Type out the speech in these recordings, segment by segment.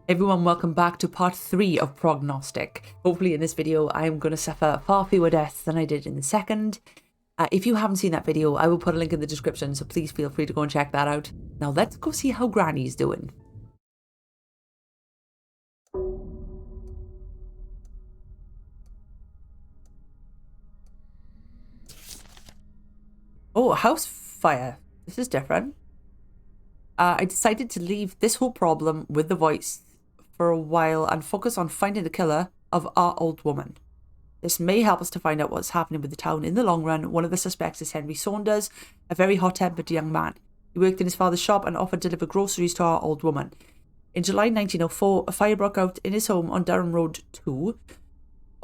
Everyone, welcome back to part 3 of Prognostic. Hopefully in this video I am going to suffer far fewer deaths than I did in the second. If you haven't seen that video, I will put a link in the description, so please feel free to go and check that out. Now let's go see how Granny's doing. Oh, a house fire. This is different. I decided to leave this whole problem with the voice for a while and focus on finding the killer of our old woman. This may help us to find out what's happening with the town in the long run. One of the suspects is Henry Saunders, a very hot-tempered young man. He worked in his father's shop and offered to deliver groceries to our old woman. In July 1904, a fire broke out in his home on Durham Road 2.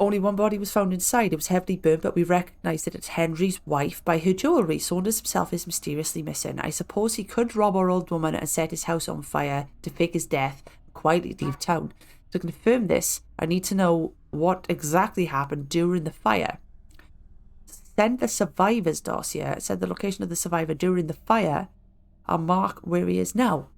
Only one body was found inside. It was heavily burnt, but we recognised it as Henry's wife by her jewellery. Saunders himself is mysteriously missing. I suppose he could rob our old woman and set his house on fire to fake his death and quietly leave town. To confirm this, I need to know what exactly happened during the fire. Send the survivor's dossier. It said the location of the survivor during the fire. I'll mark where he is now.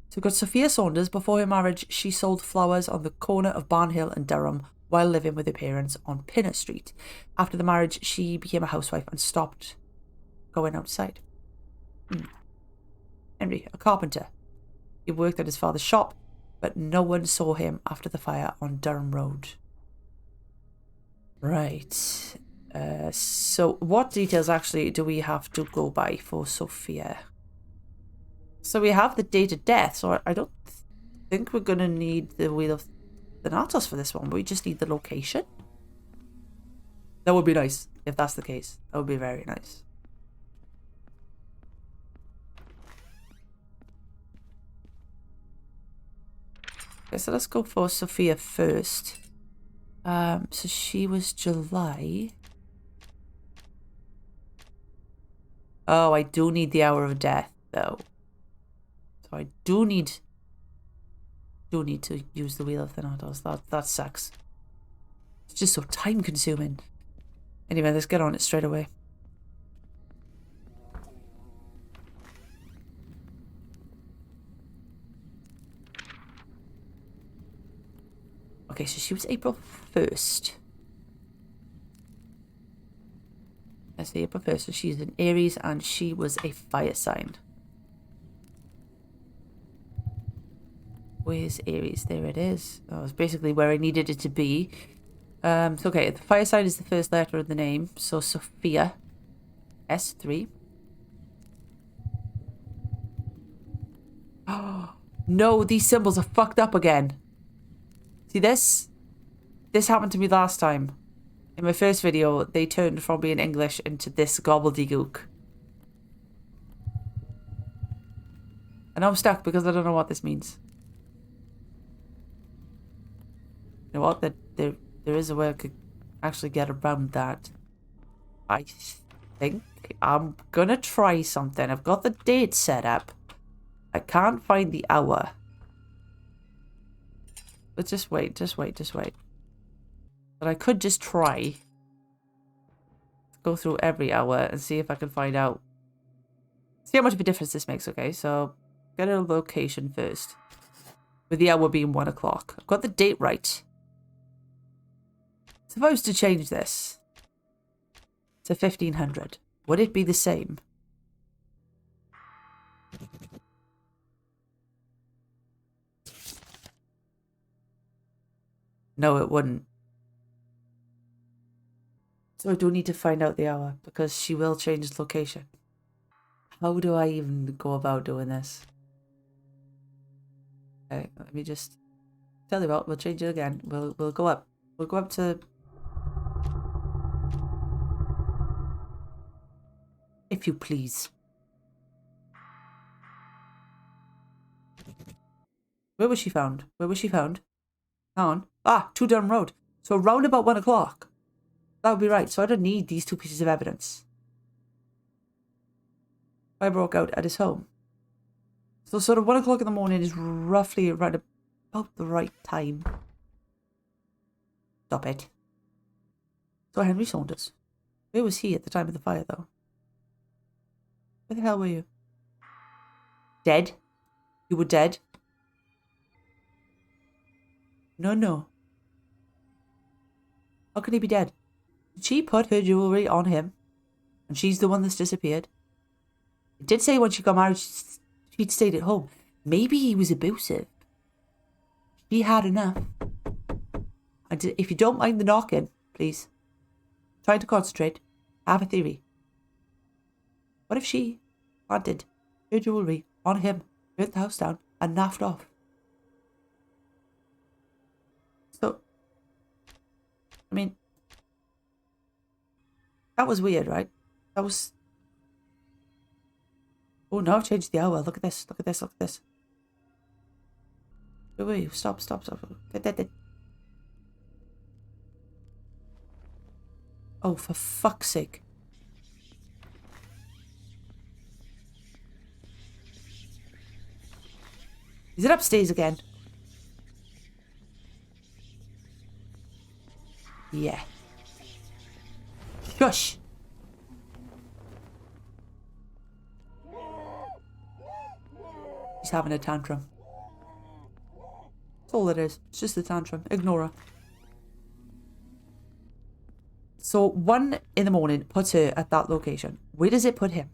So we've got Sophia Saunders. Before her marriage, she sold flowers on the corner of Barnhill and Durham while living with her parents on Pinner Street. After the marriage, she became a housewife and stopped going outside. Henry, a carpenter. He worked at his father's shop, but no one saw him after the fire on Durham Road. Right. So what details actually do we have to go by for Sophia? So we have the date of death, so I don't think we're going to need the Wheel of Thanatos for this one. We just need the location. That would be nice, if that's the case. That would be very nice. Okay, so let's go for Sophia first. So she was July. Oh, I do need the hour of death, though. So I do need to use the Wheel of Thanatos. That sucks. It's just so time consuming. Anyway, let's get on it straight away. Okay, so she was April 1st. Let's say April 1st, so she's an Aries and she was a fire sign. Where's Aries? There it is. That was basically where I needed it to be. So okay, the fire sign is the first letter of the name. So Sophia. S3. Oh, no, these symbols are fucked up again. See this? This happened to me last time. In my first video, they turned from being English into this gobbledygook. And now I'm stuck because I don't know what this means. You know what? There is a way I could actually get around that. I think I'm gonna try something. I've got the date set up. I can't find the hour. But just wait. But I could just try. Go through every hour and see if I can find out. See how much of a difference this makes, okay? So, get a location first. With the hour being 1 o'clock. I've got the date right. Supposed to change this to 1500. Would it be the same? No, it wouldn't. So I do need to find out the hour because she will change the location. How do I even go about doing this? Okay, let me just tell you what. We'll change it again. We'll go up. We'll go up to. If you please. Where was she found? Where was she found? Hang on. Ah, 2 Durham Road. So around about 1 o'clock. That would be right. So I don't need these 2 pieces of evidence. Fire broke out at his home. So sort of 1 o'clock in the morning is roughly around about the right time. Stop it. So Henry Saunders. Where was he at the time of the fire, though? Where the hell were you? Dead? You were dead? No, no. How can he be dead? Did she put her jewellery on him? And she's the one that's disappeared? It did say when she got married she'd stayed at home. Maybe he was abusive. She had enough. If you don't mind the knocking, please. Try to concentrate. I have a theory. What if she planted her jewellery on him, burnt the house down, and naffed off? So, I mean, that was weird, right? That was... Oh, no, I've changed the hour. Look at this, look at this, look at this. Wait, stop. Oh, for fuck's sake. Is it upstairs again? Yeah. Shush! She's having a tantrum. That's all it is. It's just a tantrum. Ignore her. So 1 in the morning puts her at that location. Where does it put him?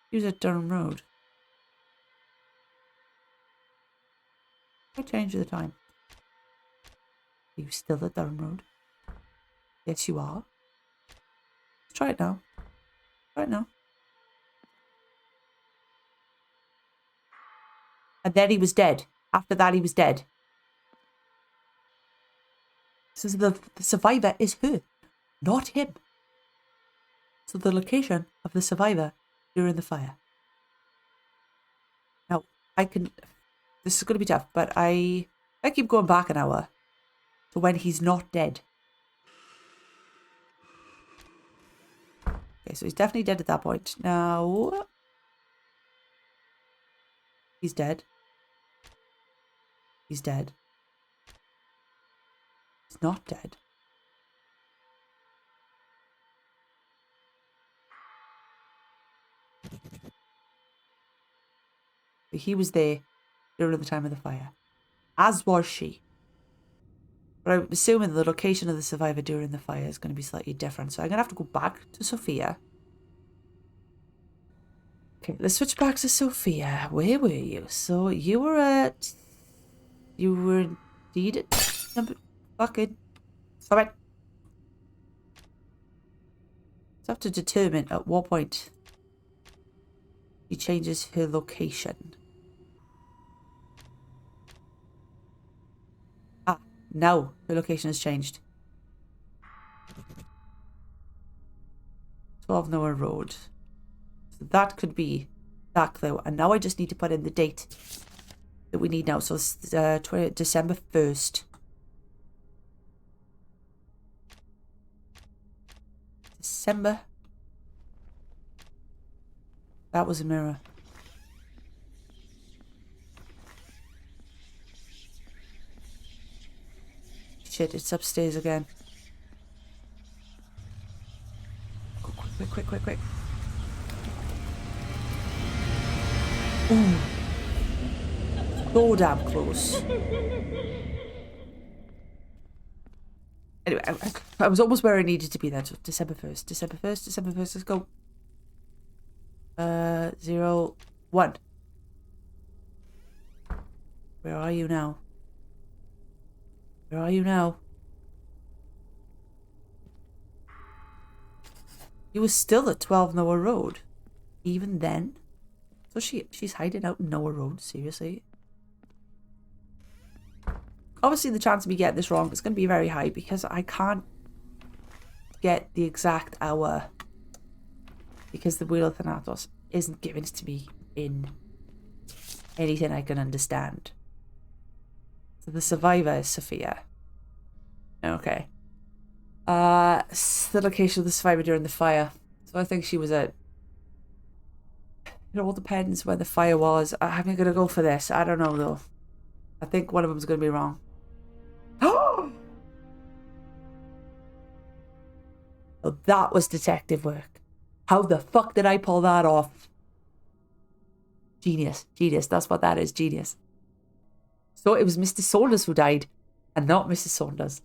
He was at Durham Road. I changed the time. Are you still at Durham Road? Yes, you are. Let's try it now. Try it now. And then he was dead. After that, he was dead. So the survivor is her, not him. So the location of the survivor during the fire. Now, this is going to be tough, but I keep going back an hour to when he's not dead. Okay, so he's definitely dead at that point. Now, he's dead. He's dead. He's not dead. But he was there during the time of the fire. As was she. But I'm assuming the location of the survivor during the fire is going to be slightly different. So I'm going to have to go back to Sophia. Okay, let's switch back to Sophia. Where were you? So you were at... You were indeed at... Fucking... Stop it. So I have to determine at what point he changes her location. Ah, now her location has changed. 12 Noah Road. So that could be that clue. And now I just need to put in the date that we need now. So it's December 1st. December. That was a mirror. Shit, it's upstairs again. Go quick. Ooh. So damn close. Anyway, I was almost where I needed to be then. So December 1st, let's go. 0, 1. Where are you now? Where are you now? You were still at 12 Noah Road. Even then? So she's hiding out in Noah Road, seriously? Obviously the chance of me getting this wrong is going to be very high because I can't get the exact hour because the Wheel of Thanatos isn't given to me in anything I can understand. So the survivor is Sophia. Okay. The location of the survivor during the fire. So I think she was at... It all depends where the fire was. I'm going to go for this. I don't know though. I think one of them's going to be wrong. Oh, that was detective work. How the fuck did I pull that off? Genius. Genius. That's what that is. Genius. So it was Mr. Saunders who died, and not Mrs. Saunders.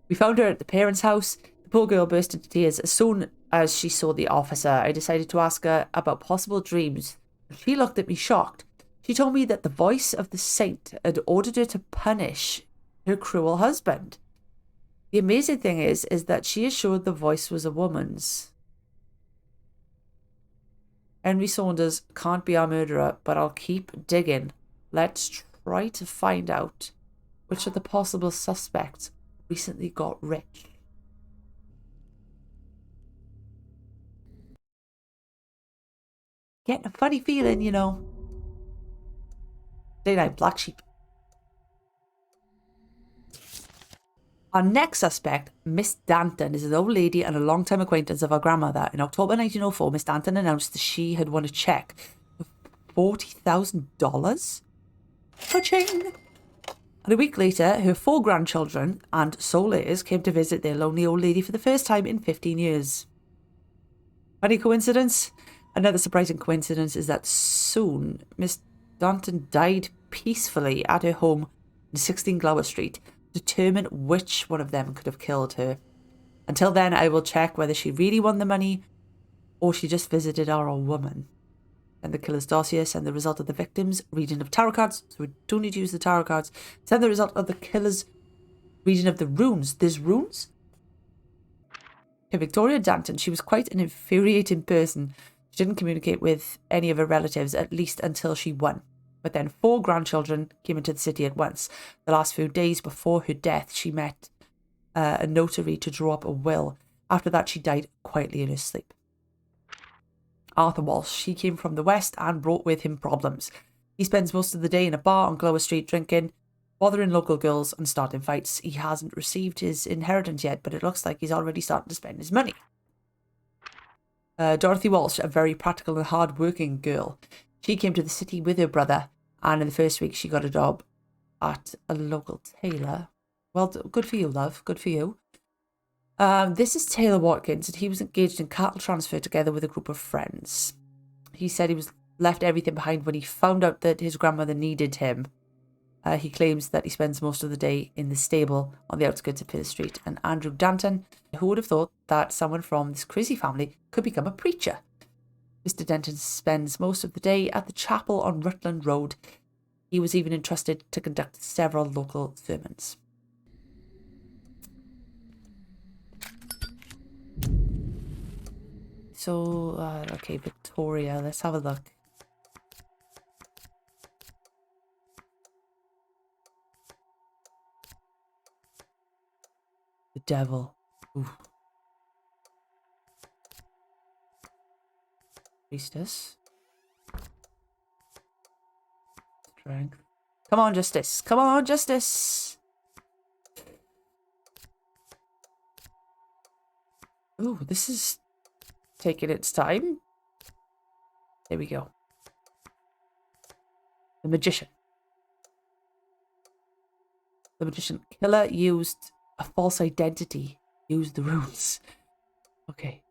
We found her at the parents' house. The poor girl burst into tears as soon as she saw the officer. I decided to ask her about possible dreams. She looked at me shocked. She told me that the voice of the saint had ordered her to punish her cruel husband. The amazing thing is that she assured the voice was a woman's. Henry Saunders can't be our murderer, but I'll keep digging. Let's try to find out which of the possible suspects recently got rich. Getting a funny feeling, you know. Day night, black sheep. Our next suspect, Miss Danton, is an old lady and a long-time acquaintance of our grandmother. In October 1904, Miss Danton announced that she had won a cheque for $40,000. Cha-ching! And a week later, her 4 grandchildren and sole heirs came to visit their lonely old lady for the first time in 15 years. Funny coincidence? Another surprising coincidence is that soon Miss Danton died peacefully at her home in 16 Glower Street. Determine which one of them could have killed her. Until then, I will check whether she really won the money or she just visited our old woman. Send the killer's dossier, send the result of the victim's reading of tarot cards. So we don't need to use the tarot cards. Send the result of the killer's reading of the runes. There's runes? Okay, Victoria Danton, she was quite an infuriating person. She didn't communicate with any of her relatives, at least until she won. But then 4 grandchildren came into the city at once. The last few days before her death, she met a notary to draw up a will. After that, she died quietly in her sleep. Arthur Walsh, he came from the west and brought with him problems. He spends most of the day in a bar on Glower Street drinking, bothering local girls and starting fights. He hasn't received his inheritance yet, but it looks like he's already starting to spend his money. Dorothy Walsh, a very practical and hard-working girl. She came to the city with her brother, and in the first week she got a job at a local tailor. Well, good for you, love. Good for you. This is Taylor Watkins, and he was engaged in cattle transfer together with a group of friends. He said he was left everything behind when he found out that his grandmother needed him. He claims that he spends most of the day in the stable on the outskirts of Pill Street. And Andrew Danton, who would have thought that someone from this crazy family could become a preacher? Mr. Denton spends most of the day at the chapel on Rutland Road. He was even entrusted to conduct several local sermons. So, okay, Victoria, let's have a look. The devil. Ooh. Priestess. Strength. Come on, Justice. Come on, Justice. Ooh, this is taking its time. There we go. The Magician. The Magician. Killer used a false identity. Used the runes. Okay.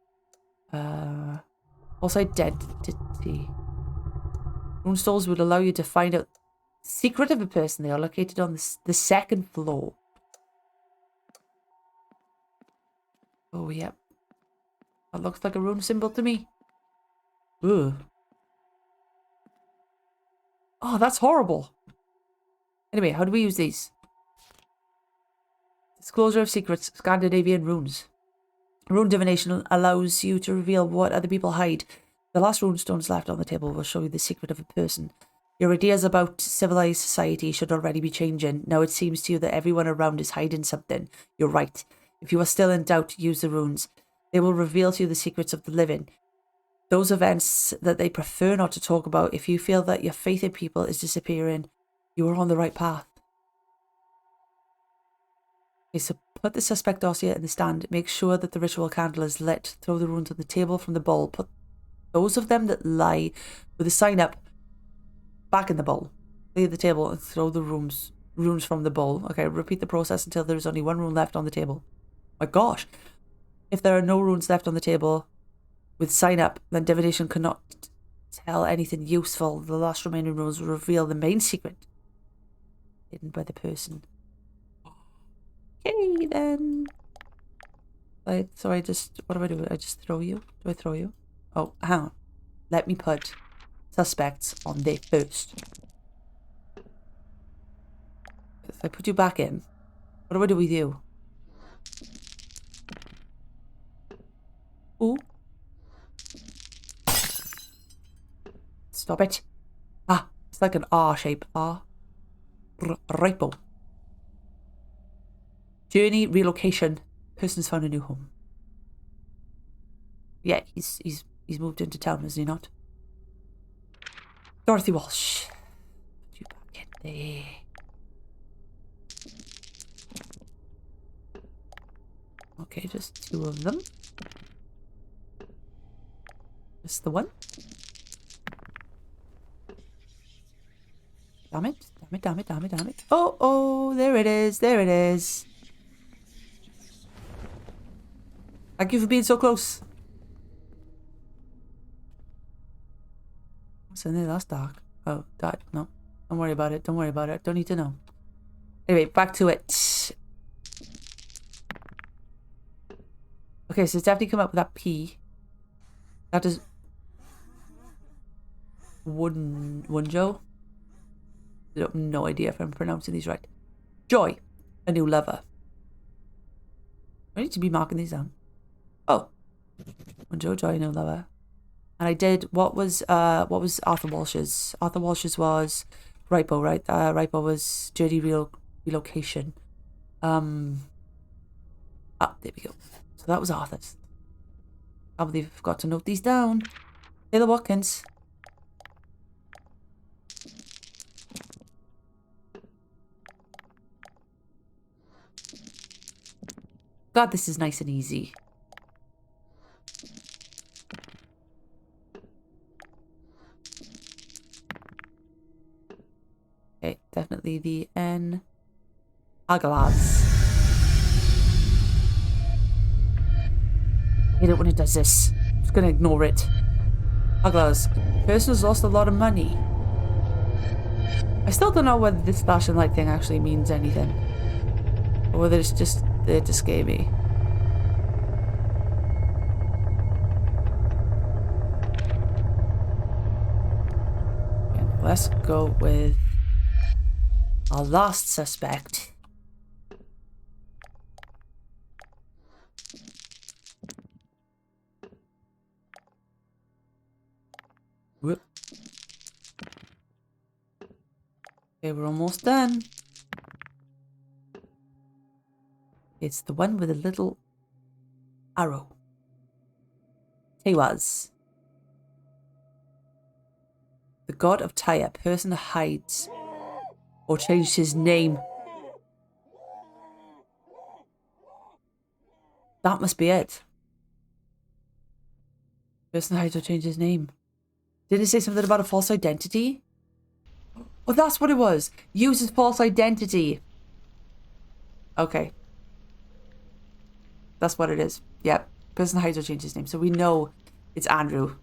False identity. Rune stones would allow you to find out the secret of a person. They are located on the 2nd floor. Oh, yep. That looks like a rune symbol to me. Ugh. Oh, that's horrible. Anyway, how do we use these? Disclosure of secrets, Scandinavian runes. Rune divination allows you to reveal what other people hide. The last rune stones left on the table will show you the secret of a person. Your ideas about civilized society should already be changing. Now it seems to you that everyone around is hiding something. You're right. If you are still in doubt, use the runes. They will reveal to you the secrets of the living. Those events that they prefer not to talk about. If you feel that your faith in people is disappearing, you are on the right path. Okay, so put the suspect dossier in the stand. Make sure that the ritual candle is lit. Throw the runes on the table from the bowl. Put those of them that lie with the sign up back in the bowl. Lay the table and throw the runes from the bowl. Okay, repeat the process until there is only 1 rune left on the table. My gosh. If there are no runes left on the table with sign up, then divination cannot tell anything useful. The last remaining rules will reveal the main secret hidden by the person. Okay, then. So I just... What do? I just throw you? Do I throw you? Oh, hang on. Let me put suspects on there first. If I put you back in, what do I do with you? Ooh. Stop it. Ah, it's like an R shape. R. Ripo. Journey, relocation. Person's found a new home. Yeah, he's moved into town, is he not? Dorothy Walsh. Put you back in there. Okay, just 2 of them. Just the one. Damn it. Damn it, damn it, damn it, damn it. Oh, oh, there it is. There it is. Thank you for being so close. What's in there? That's dark. Oh, that. No. Don't worry about it. Don't worry about it. Don't need to know. Anyway, back to it. Okay, so it's definitely come up with that P. That is... Wunjo? I have no idea if I'm pronouncing these right. Joy. A new lover. I need to be marking these down. Oh. Wunjo, Joy, a new lover. And I did... What was Arthur Walsh's? Arthur Walsh's was... Ripo, right? Ripo was Journey Relocation. Ah, there we go. So that was Arthur's. I believe I forgot to note these down. Kayla Watkins. God, this is nice and easy. Okay, definitely the N. Agalaz. I hate it when it does this. I'm just gonna ignore it. Agalaz. Person has lost a lot of money. I still don't know whether this flashing light thing actually means anything. Or whether it's just there to scare me. Okay, let's go with our last suspect. Whoop. Okay, we're almost done. It's the one with a little arrow. He was. The god of Tyre, person hides or changed his name. That must be it. Person hides or changed his name. Didn't it say something about a false identity? Oh, that's what it was. Uses false identity. Okay. That's what it is. Yep. Person hides or changes his name. So we know it's Andrew.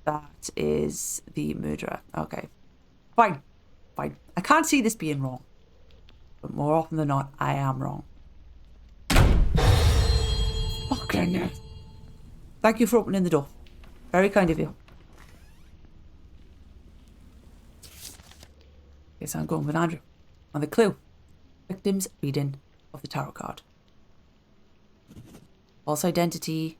That is the murderer. Okay. Fine. Fine. I can't see this being wrong. But more often than not, I am wrong. Okay. Thank you for opening the door. Very kind of you. Okay, so I'm going with Andrew. And the clue. Victim's reading of the tarot card. False identity.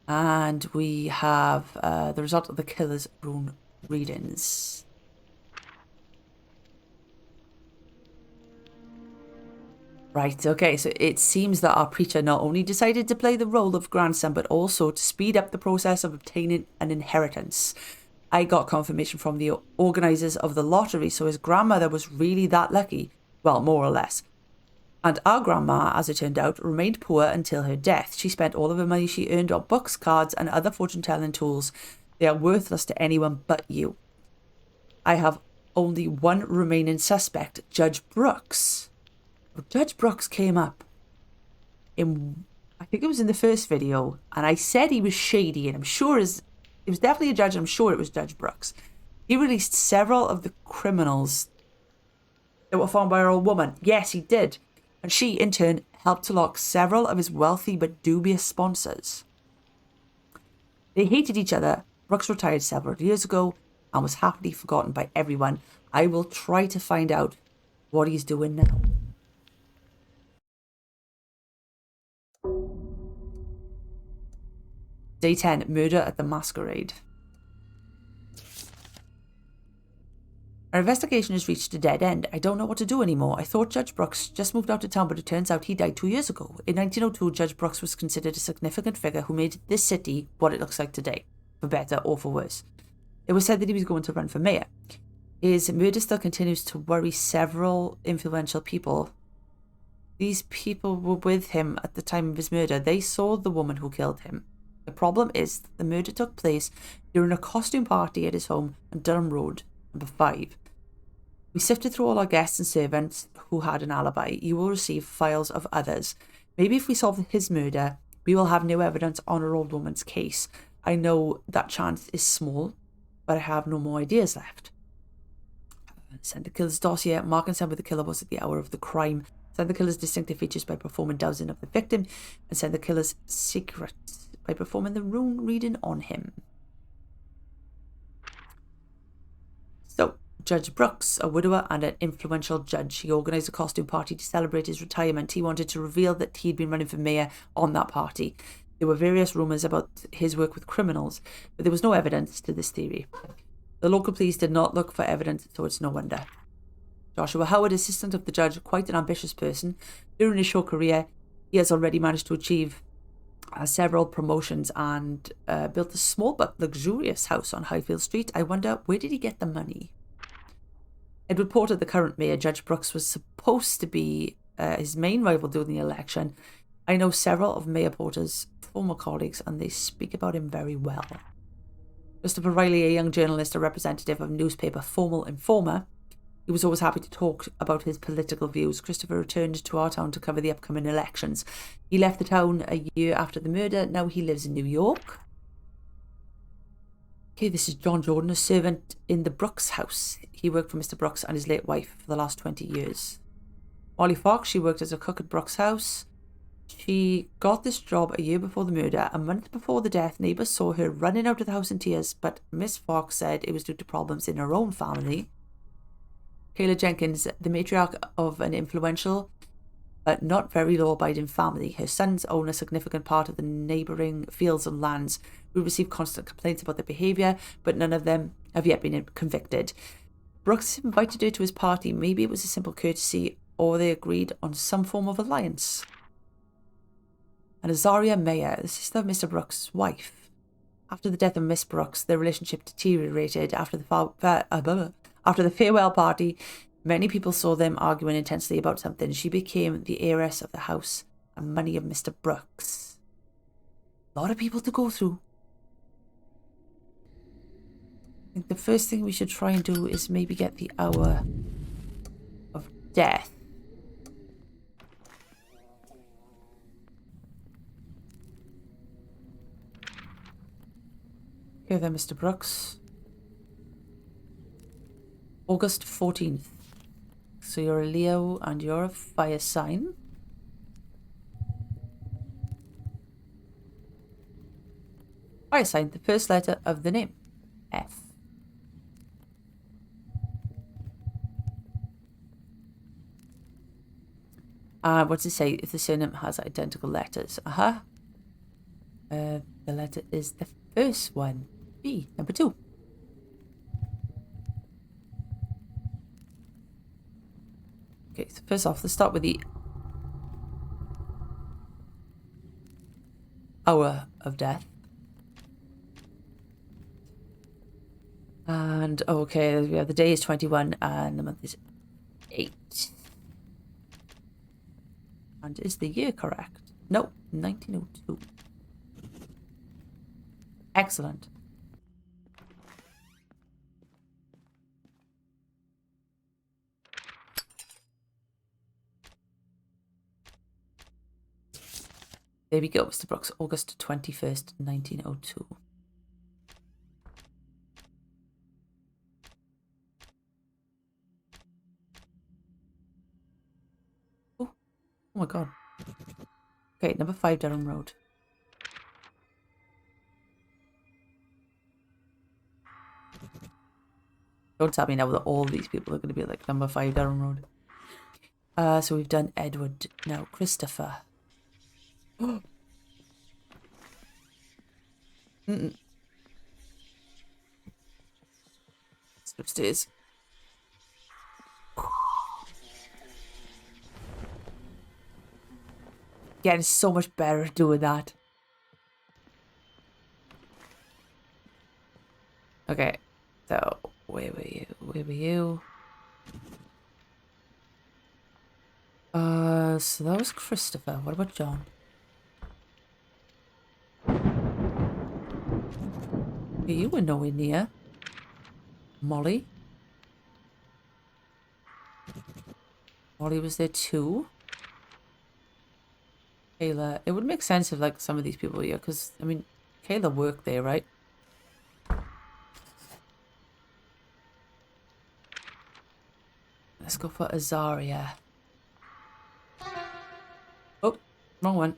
And we have the result of the killer's rune readings. Right, okay, so it seems that our preacher not only decided to play the role of grandson, but also to speed up the process of obtaining an inheritance. I got confirmation from the organisers of the lottery, so his grandmother was really that lucky. Well, more or less. And our grandma, as it turned out, remained poor until her death. She spent all of her money she earned on books, cards, and other fortune-telling tools. They are worthless to anyone but you. I have only one remaining suspect, Judge Brooks. Judge Brooks came up in, I think it was in the first video, and I said he was shady, and I'm sure his It was definitely a judge, and I'm sure it was Judge Brooks. He released several of the criminals that were found by our old woman. Yes, he did. And she, in turn, helped to lock several of his wealthy but dubious sponsors. They hated each other. Brooks retired several years ago and was happily forgotten by everyone. I will try to find out what he's doing now. Day 10, Murder at the Masquerade. Our investigation has reached a dead end. I don't know what to do anymore. I thought Judge Brooks just moved out of town, but it turns out he died 2 years ago. In 1902, Judge Brooks was considered a significant figure who made this city what it looks like today, for better or for worse. It was said that he was going to run for mayor. His murder still continues to worry several influential people. These people were with him at the time of his murder. They saw the woman who killed him. The problem is that the murder took place during a costume party at his home on Durham Road, number 5. We sifted through all our guests and servants who had an alibi. You will receive files of others. Maybe if we solve his murder, we will have new evidence on our old woman's case. I know that chance is small, but I have no more ideas left. Send the killer's dossier. Mark and send where the killer was at the hour of the crime. Send the killer's distinctive features by performing dowsing of the victim. And send the killer's secrets by performing the rune reading on him. So, Judge Brooks, a widower and an influential judge. He organised a costume party to celebrate his retirement. He wanted to reveal that he'd been running for mayor on that party. There were various rumours about his work with criminals, but there was no evidence to this theory. The local police did not look for evidence, so it's no wonder. Joshua Howard, assistant of the judge, quite an ambitious person. During his short career, he has already managed to achieve several promotions and built a small but luxurious house on Highfield Street. I wonder, where did he get the money? Edward Porter, the current mayor. Judge Brooks was supposed to be his main rival during the election. I know several of Mayor Porter's former colleagues, and they speak about him very well. Christopher Riley, a young journalist, a representative of newspaper Formal Informer. He was always happy to talk about his political views. Christopher returned to our town to cover the upcoming elections. He left the town a year after the murder. Now he lives in New York. Okay, this is John Jordan, a servant in the Brooks house. He worked for Mr. Brooks and his late wife for the last 20 years. Molly Fox, she worked as a cook at Brooks' house. She got this job a year before the murder. A month before the death, neighbours saw her running out of the house in tears, but Miss Fox said it was due to problems in her own family. Kayla Jenkins, the matriarch of an influential but not very law-abiding family. Her sons own a significant part of the neighbouring fields and lands. We receive constant complaints about their behaviour, but none of them have yet been convicted. Brooks invited her to his party. Maybe it was a simple courtesy, or they agreed on some form of alliance. And Azaria Mayer, the sister of Mr. Brooks' wife. After the death of Miss Brooks, their relationship deteriorated. After the farewell party, many people saw them arguing intensely about something. She became the heiress of the house and money of Mr. Brooks. A lot of people to go through. I think the first thing we should try and do is maybe get the hour of death. Okay then, Mr. Brooks. August 14th. So you're a Leo and you're a fire sign. Fire sign, the first letter of the name. F. What does it say if the surname has identical letters? The letter is the first one. B, number 2. Okay, so first off, let's start with the hour of death. And, okay, we have the day is 21 and the month is 8. And is the year correct? No, 1902. Excellent. There we go, Mr. Brooks, August 21st, 1902. my god. Okay, number 5 Durham Road. Don't tell me now that all these people are going to be like number 5 Durham Road. So we've done Edward. Now Christopher. Mm-mm. It's upstairs. Yeah, it's so much better doing that. Okay, so where were you? Where were you? So that was Christopher. What about John? Okay, you were nowhere near. Molly? Molly was there too. Kayla. It would make sense if like some of these people were here, because I mean, Kayla worked there, right? Let's go for Azaria. Oh, wrong one.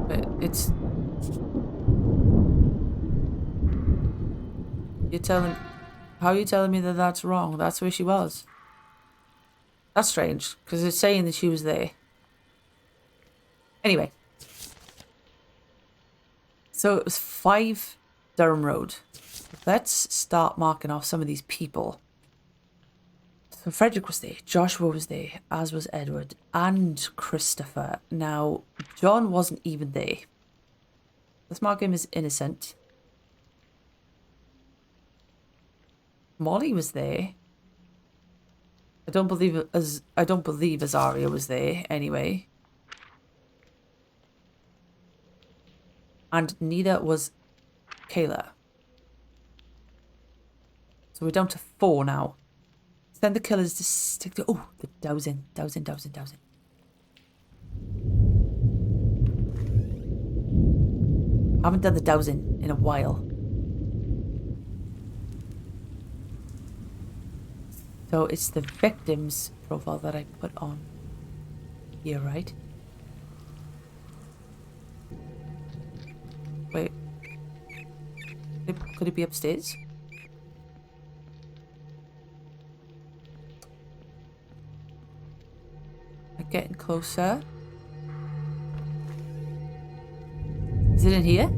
But it's... You're telling... How are you telling me that that's wrong? That's where she was. That's strange, because it's saying that she was there. Anyway. So it was 5 Durham Road. Let's start marking off some of these people. So Frederick was there, Joshua was there, as was Edward, and Christopher. Now, John wasn't even there. Let's mark him as innocent. Molly was there. I don't believe Azaria was there anyway. And neither was Kayla. So we're down to 4 now. Send the killers to stick to... Oh, the dowsing. I haven't done the dowsing in a while. So it's the victim's profile that I put on here, right? Wait. Could it be upstairs? Getting closer. Is it in here?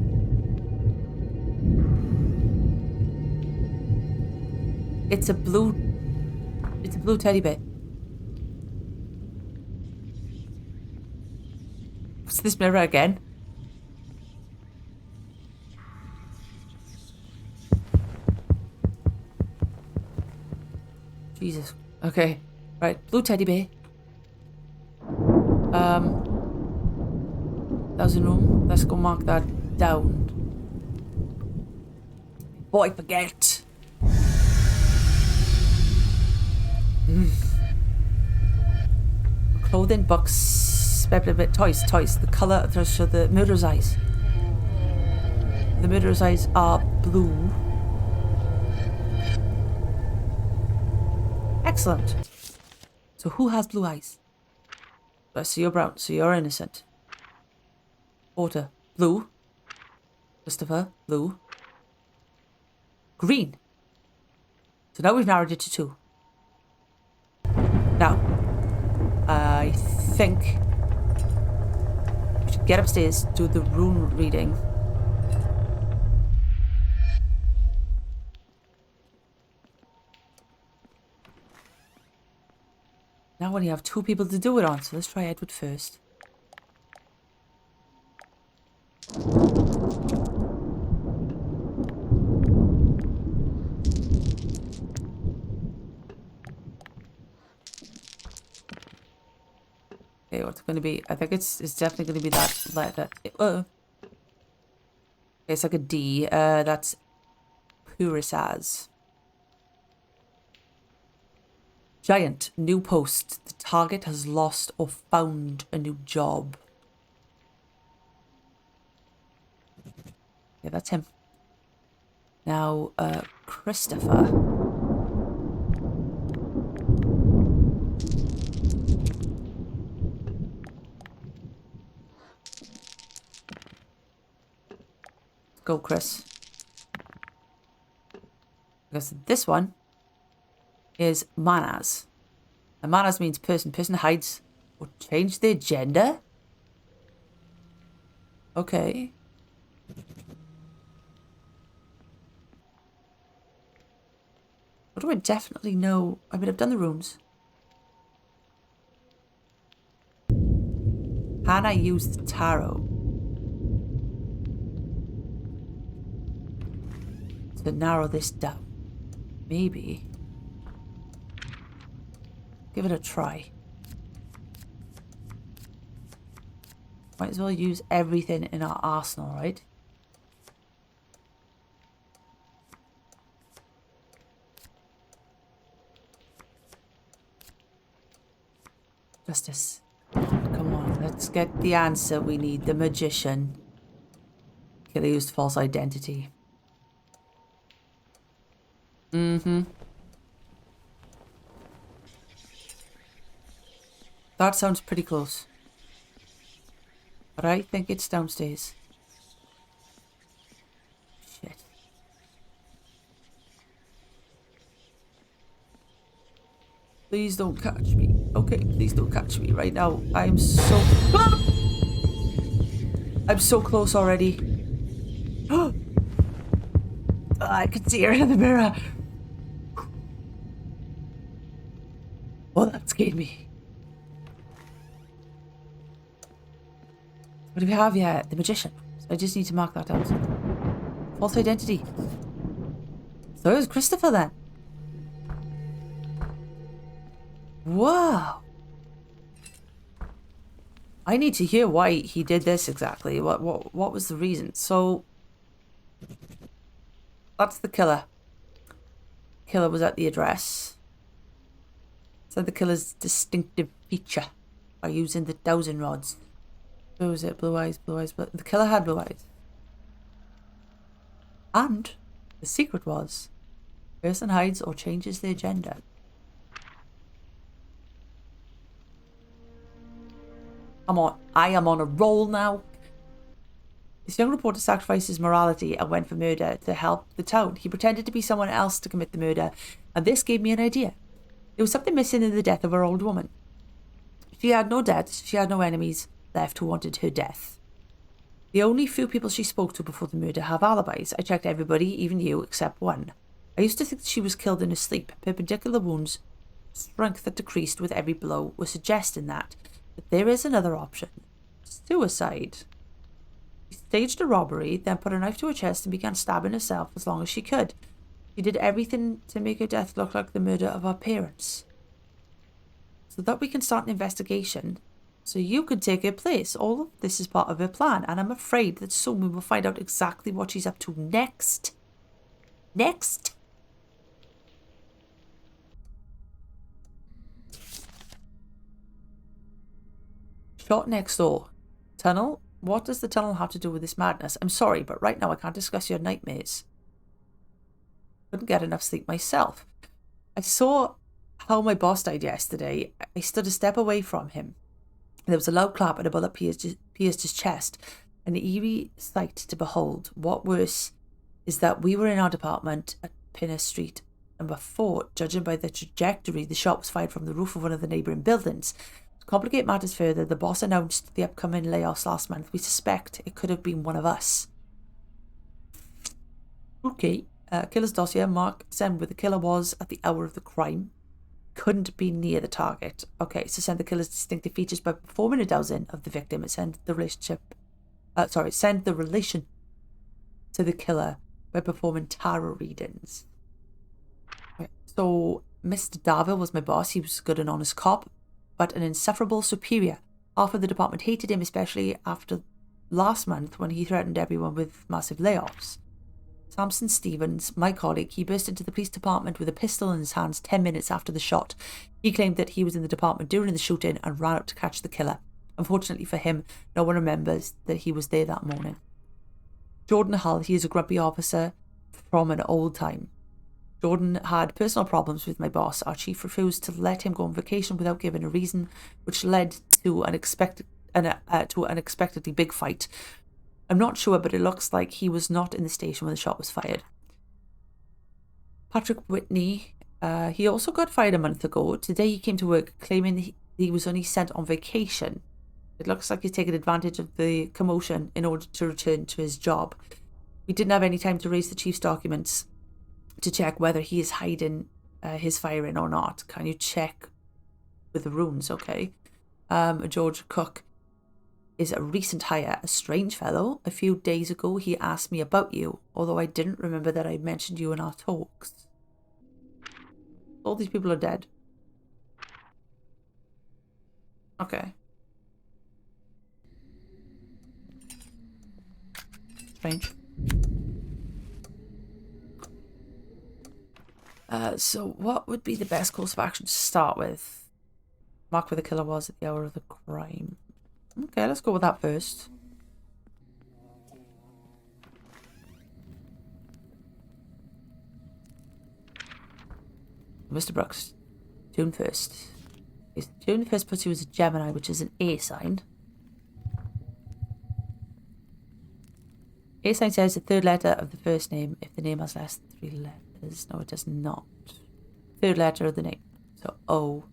It's a blue teddy bear. What's this mirror again? Jesus. Okay. Right. Blue teddy bear. Dowsing room. Let's go mark that down. Boy, forget. Clothing, books, toys. The colour, so the murderer's eyes. The murderer's eyes are blue. Excellent. So who has blue eyes? So you're brown, so you're innocent. Porter, blue. Christopher, blue. Green. So now we've narrowed it to 2. Now, I think we should get upstairs, do the rune reading. Now we only have 2 people to do it on, so let's try Edward first. Okay, what's it going to be? I think it's definitely going to be that letter. Okay, it's like a D. That's Purisaz. Giant, new post. The target has lost or found a new job. Yeah, that's him. Now, Christopher. Go, Chris. Because this one is manners. And manners means person. Person hides or change their gender. Okay. What do I definitely know? I mean, I've done the rooms. Can I use the tarot to narrow this down? Maybe. Give it a try. Might as well use everything in our arsenal, right? Justice. Come on, let's get the answer we need. The magician. Kayla used false identity. That sounds pretty close. But I think it's downstairs. Shit. Please don't catch me. Okay, please don't catch me right now. I'm so... I'm so close already. I can see her in the mirror. Oh, that scared me. What do we have here? The magician. So I just need to mark that out. False identity. So it was Christopher then. Whoa. I need to hear why he did this exactly. What was the reason? So that's the killer. Killer was at the address. So the killer's distinctive feature by using the dowsing rods. Who was it? Blue eyes, blue eyes. But the killer had blue eyes. And the secret was, person hides or changes their gender. Come on, I am on a roll now. This young reporter sacrificed his morality and went for murder to help the town. He pretended to be someone else to commit the murder, and this gave me an idea. There was something missing in the death of our old woman. She had no debts, she had no enemies left who wanted her death. The only few people she spoke to before the murder have alibis. I checked everybody, even you, except one. I used to think she was killed in her sleep. Perpendicular wounds, strength that decreased with every blow, were suggesting that. But there is another option. Suicide. She staged a robbery, then put a knife to her chest and began stabbing herself as long as she could. She did everything to make her death look like the murder of our parents. So that we can start an investigation, so you can take her place. All of this is part of her plan, and I'm afraid that soon we will find out exactly what she's up to next. Next! Shot next door. Tunnel? What does the tunnel have to do with this madness? I'm sorry, but right now I can't discuss your nightmares. Couldn't get enough sleep myself. I saw how my boss died yesterday. I stood a step away from him. There was a loud clap and a bullet pierced his chest. An eerie sight to behold. What worse is that we were in our department at Pinner Street, and before, judging by the trajectory, the shot was fired from the roof of one of the neighbouring buildings. To complicate matters further, the boss announced the upcoming layoffs last month. We suspect it could have been one of us. Okay. Killer's dossier. Mark send where the killer was at the hour of the crime. Couldn't be near the target. Okay, so send the killer's distinctive features by performing a dowsing of the victim and send the relation to the killer by performing tarot readings. Okay, so Mr. Darville was my boss. He was a good and honest cop, but an insufferable superior. Half of the department hated him, especially after last month when he threatened everyone with massive layoffs. Samson Stevens, my colleague, he burst into the police department with a pistol in his hands 10 minutes after the shot. He claimed that he was in the department during the shooting and ran out to catch the killer. Unfortunately for him, no one remembers that he was there that morning. Jordan Hull, he is a grumpy officer from an old time. Jordan had personal problems with my boss. Our chief refused to let him go on vacation without giving a reason, which led to an unexpectedly big fight. I'm not sure, but it looks like he was not in the station when the shot was fired. Patrick Whitney, he also got fired a month ago. Today he came to work claiming he was only sent on vacation. It looks like he's taken advantage of the commotion in order to return to his job. We didn't have any time to raise the chief's documents to check whether he is hiding his firing or not. Can you check with the runes, okay? George Cook is a recent hire, a strange fellow. A few days ago he asked me about you, although I didn't remember that I mentioned you in our talks. All these people are dead. Okay. Strange. So what would be the best course of action to start with? Mark where the killer was at the hour of the crime. Okay, let's go with that first. Mr. Brooks, June 1st. June 1st puts you as a Gemini, which is an A sign. A sign says the third letter of the first name if the name has less than 3 letters. No, it does not. Third letter of the name. So O.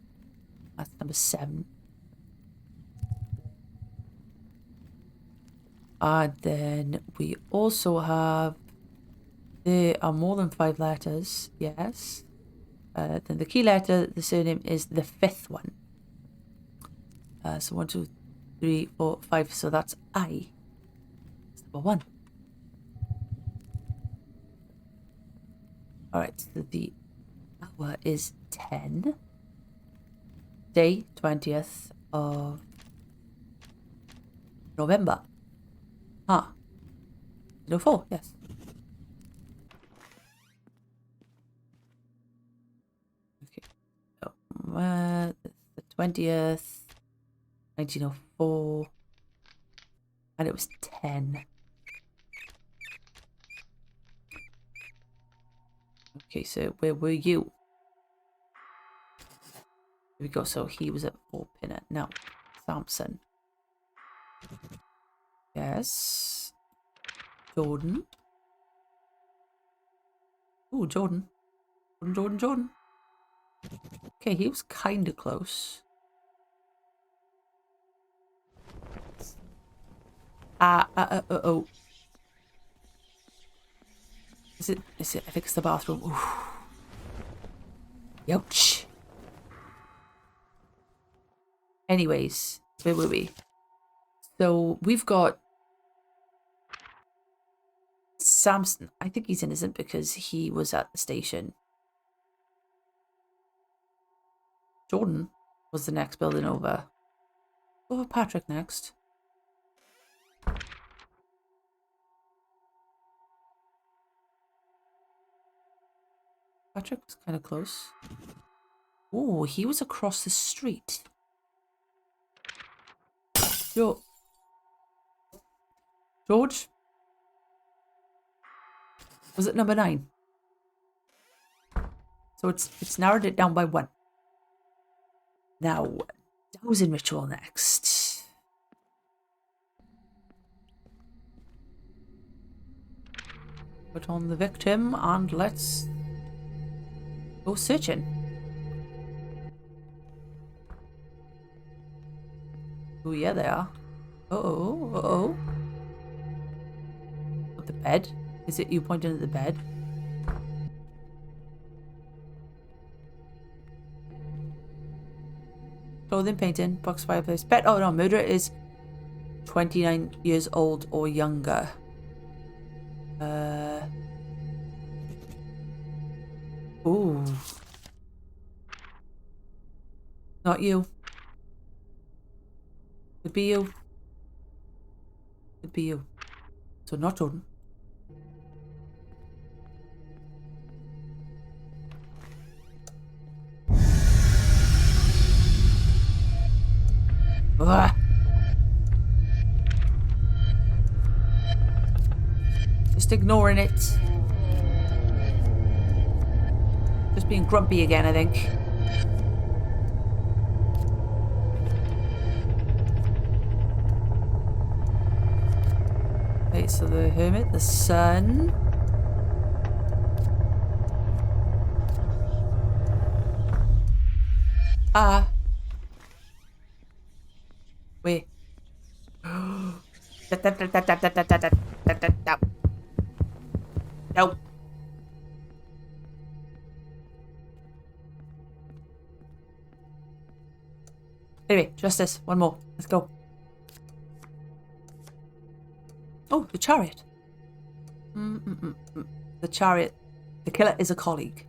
That's number 7. And then we also have, there are more than 5 letters, yes. Then the key letter, the surname is the 5th one. So 1, 2, 3, 4, 5. So that's I. That's number 1. Alright, so the hour is 10. Day 20th of November. Ah. 04, yes. Okay. So, the 20th, 1904. And it was 10. Okay, so where were you? Here we go. So he was at 4 pinner. Now, Samson. Yes. Jordan. Ooh, Jordan. Jordan. Okay, he was kind of close. Oh. Is it? I think it's the bathroom. Ooh. Ouch. Anyways, where were we? So we've got Samson. I think he's innocent because he was at the station. Jordan was the next building over. Over Patrick next. Patrick was kind of close. Oh, he was across the street. George? Was it number 9? So it's narrowed it down by 1. Now, dowsing ritual next. Put on the victim and let's go searching. Oh yeah, they are. Uh-oh. The bed? Is it you pointing at the bed? Clothing, painting, box, fireplace, bed. Oh no, murderer is 29 years old or younger. Ooh. Not you. Could be you. Could be you. So not Jordan. Ugh. Just ignoring it. Just being grumpy again, I think. Okay, so the hermit, the sun. Wait. No. Anyway, just this. One more. Let's go. Oh, the chariot. The chariot. The killer is a colleague.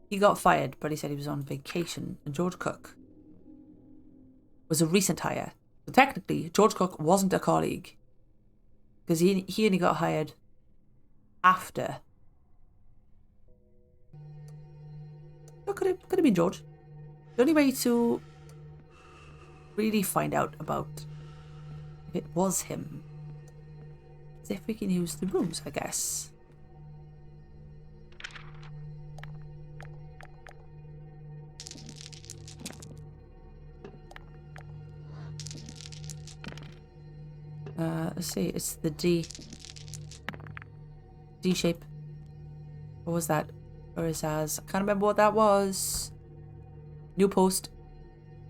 He got fired, but he said he was on vacation. And George Cook was a recent hire. So technically, George Cook wasn't a colleague. Because he only got hired after. Or could have been George. The only way to really find out about if it was him is if we can use the rooms, I guess. Let's see, it's the D shape. What was that? Or is as? I can't remember what that was. New post.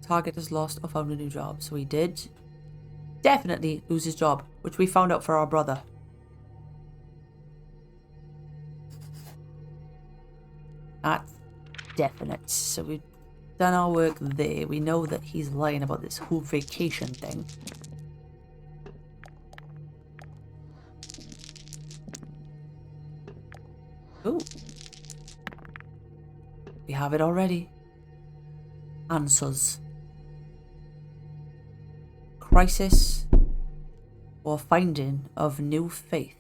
Target has lost or found a new job. So he did definitely lose his job, which we found out for our brother. That's definite. So we've done our work there. We know that he's lying about this whole vacation thing. Ooh. We have it already. Answers. Crisis or finding of new faith.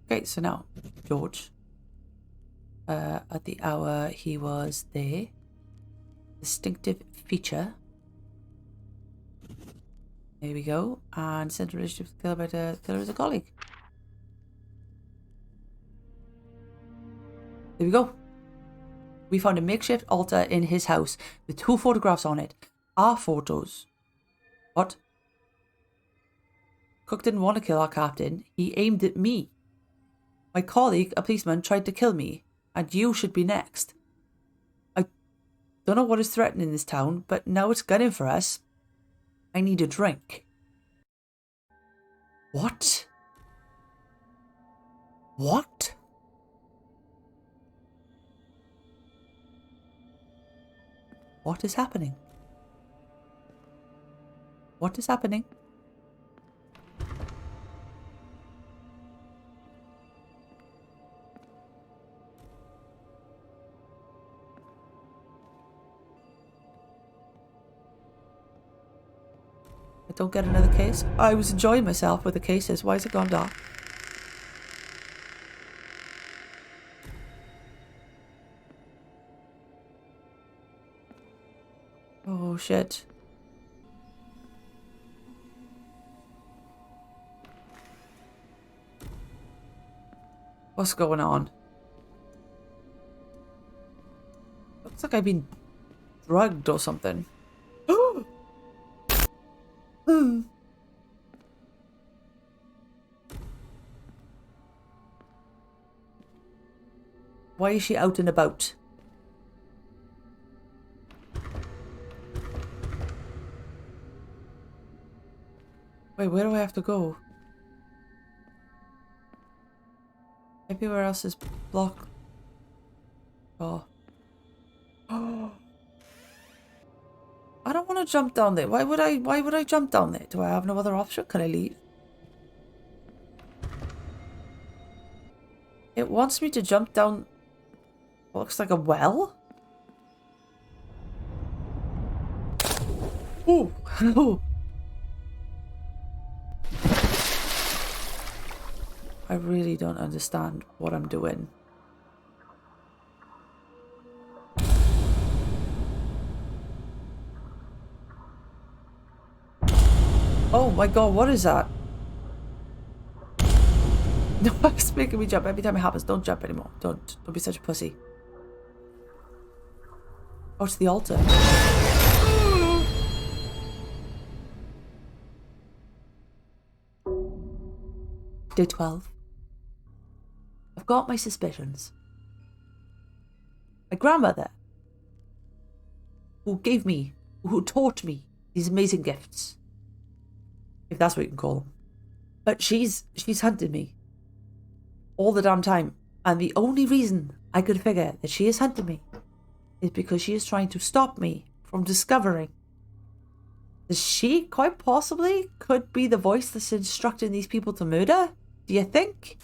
Okay, so now, George. At the hour he was there. Distinctive feature. There we go. And sent a relationship with Gilberto. Killer is a colleague. There we go. We found a makeshift altar in his house with 2 photographs on it. Our photos. What? Cook didn't want to kill our captain. He aimed at me. My colleague, a policeman, tried to kill me. And you should be next. I don't know what is threatening this town, but now it's gunning for us. I need a drink. What? What? What is happening? What is happening? I don't get another case. I was enjoying myself with the cases. Why has it gone dark? Oh shit. What's going on? Looks like I've been drugged or something. Why is she out and about? Wait, where do I have to go? Everywhere else is blocked. Oh. I don't want to jump down there. Why would I jump down there? Do I have no other option? Can I leave? It wants me to jump down what looks like a well. Ooh. Ooh. I really don't understand what I'm doing. Oh my god, what is that? No, it's making me jump every time it happens. Don't jump anymore. Don't be such a pussy. Oh, it's the altar. Day 12. I've got my suspicions. My grandmother, who taught me these amazing gifts, if that's what you can call them. But she's hunted me all the damn time. And the only reason I could figure that she is hunting me is because she is trying to stop me from discovering that she quite possibly could be the voice that's instructing these people to murder. Do you think?